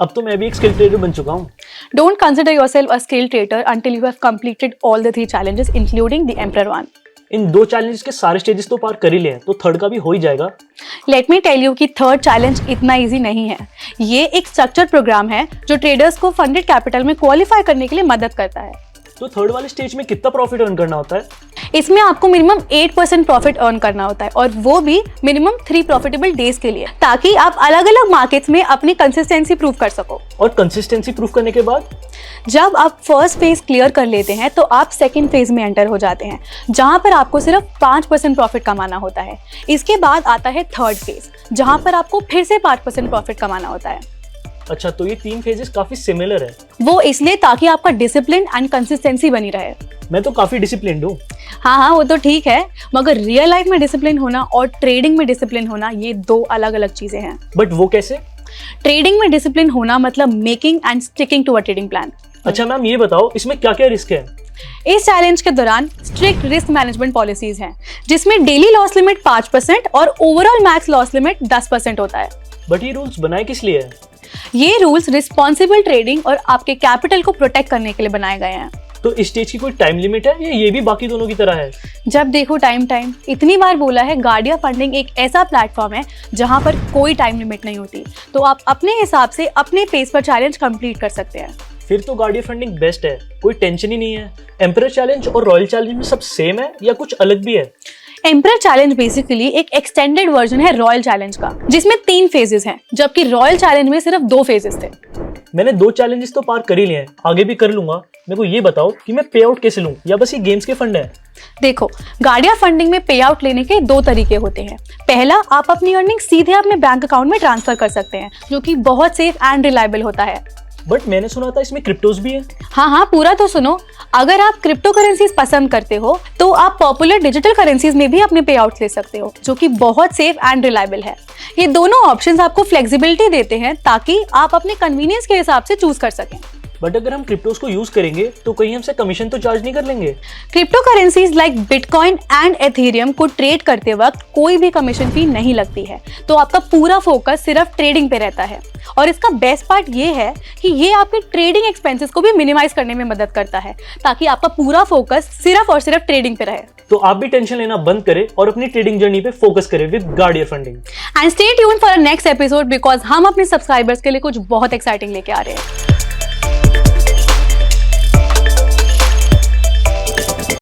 अब तो मैं भी एक स्किल ट्रेडर बन चुका हूँ। Don't consider yourself a skill trader until you have completed all the 3 challenges, including the Emperor one. In 2 challenges के सारे स्टेजेस तो पार कर ही लिए हैं, तो थर्ड का भी हो ही जाएगा। Let me tell you कि थर्ड चैलेंज इतना इजी नहीं है। ये एक स्ट्रक्चर्ड प्रोग्राम है जो ट्रेडर्स को फंडेड कैपिटल में क्वालिफाई करने के लिए मदद करता है। तो थर्ड वाले स्टेज में कितना प्रॉफिट अर्न करना होता है? इसमें आपको मिनिमम 8% प्रॉफिट अर्न करना होता है, और वो भी मिनिमम 3 प्रॉफिटेबल डेज के लिए, ताकि आप अलग अलग मार्केट्स में अपनी कंसिस्टेंसी प्रूव कर सको। और कंसिस्टेंसी प्रूव करने के बाद जब आप फर्स्ट फेज क्लियर कर लेते हैं तो आप सेकंड फेज में एंटर हो जाते हैं, जहां पर आपको सिर्फ 5% प्रॉफिट कमाना होता है। इसके बाद आता है थर्ड फेज, जहां पर आपको फिर से 5% प्रॉफिट कमाना होता है। अच्छा, तो ये 3 फेजेस काफी सिमिलर है। वो इसलिए ताकि आपका डिसिप्लिन एंड कंसिस्टेंसी बनी रहे। मैं तो काफी डिसिप्लिन्ड हूँ। हाँ, वो तो ठीक है, मगर रियल लाइफ में डिसिप्लिन होना और ट्रेडिंग में डिसिप्लिन होना ये 2 अलग अलग चीजें हैं। बट वो कैसे? ट्रेडिंग में डिसिप्लिन होना मतलब making and sticking to a trading plan. अच्छा मैम, ये बताओ इसमें क्या क्या रिस्क है? इस चैलेंज के दौरान स्ट्रिक्ट रिस्क मैनेजमेंट पॉलिसीज हैं, जिसमें डेली लॉस लिमिट 5% और ओवरऑल मैक्स लॉस लिमिट 10% होता है। बट ये रूल्स बनाए किस लिए है? ये रूल्स रिस्पॉन्सिबल ट्रेडिंग और आपके कैपिटल को प्रोटेक्ट करने के लिए बनाए गए हैं। तो इस स्टेज की कोई टाइम लिमिट है या ये भी बाकी दोनों की तरह है? जब देखो टाइम इतनी बार बोला है। गार्डिया फंडिंग एक ऐसा प्लेटफॉर्म है जहां पर कोई टाइम लिमिट नहीं होती, तो आप अपने हिसाब से अपने पेस पर चैलेंज कंप्लीट कर सकते हैं। फिर तो गार्डिया फंडिंग बेस्ट है, कोई टेंशन ही नहीं है। एम्परर चैलेंज और रॉयल चैलेंज में सब सेम है या कुछ अलग भी है? एम्परर चैलेंज बेसिकली एक एक्सटेंडेड वर्जन है रॉयल चैलेंज का, जिसमें 3 फेजेस हैं, जबकि रॉयल चैलेंज में सिर्फ 2 फेजेस थे। मैंने 2 चैलेंजेस तो पार कर ही लिए हैं, आगे भी कर लूंगा। मेरे को ये बताओ कि मैं पे आउट कैसे लूं, या बस ये गेम्स के फंड है? देखो, गार्डिया फंडिंग में पे आउट लेने के 2 तरीके होते हैं। पहला, आप अपनी अर्निंग सीधे अपने बैंक अकाउंट में ट्रांसफर कर सकते हैं, जो कि बहुत सेफ एंड रिलायबल होता है। बट मैंने सुना था इसमें क्रिप्टोज भी है। हाँ, पूरा तो सुनो। अगर आप क्रिप्टो करेंसीज पसंद करते हो तो आप पॉपुलर डिजिटल करेंसीज में भी अपने पे आउट ले सकते हो, जो कि बहुत सेफ एंड रिलायबल है। ये दोनों ऑप्शंस आपको फ्लेक्सिबिलिटी देते हैं ताकि आप अपने कन्वीनियंस के हिसाब से चूज कर सकें। बट अगर हम क्रिप्टोज को यूज करेंगे तो कहीं हमसे कमीशन तो चार्ज नहीं कर लेंगे? Crypto currencies like bitcoin and Ethereum को ट्रेड करते वक्त कोई भी कमीशन फी नहीं लगती है, तो आपका पूरा फोकस सिर्फ ट्रेडिंग पे रहता है। और इसका बेस्ट पार्ट ये है कि ये आपके ट्रेडिंग एक्सपेंसेस को भी मिनिमाइज करने में मदद करता है, ताकि आपका पूरा फोकस सिर्फ और सिर्फ ट्रेडिंग पे रहे। तो आप भी टेंशन लेना बंद करें और अपनी ट्रेडिंग जर्नी पे फोकस करें with Gardia funding. And stay tuned for next episode, because हम अपने सब्सक्राइबर्स के लिए कुछ बहुत एक्साइटिंग लेके आ रहे हैं।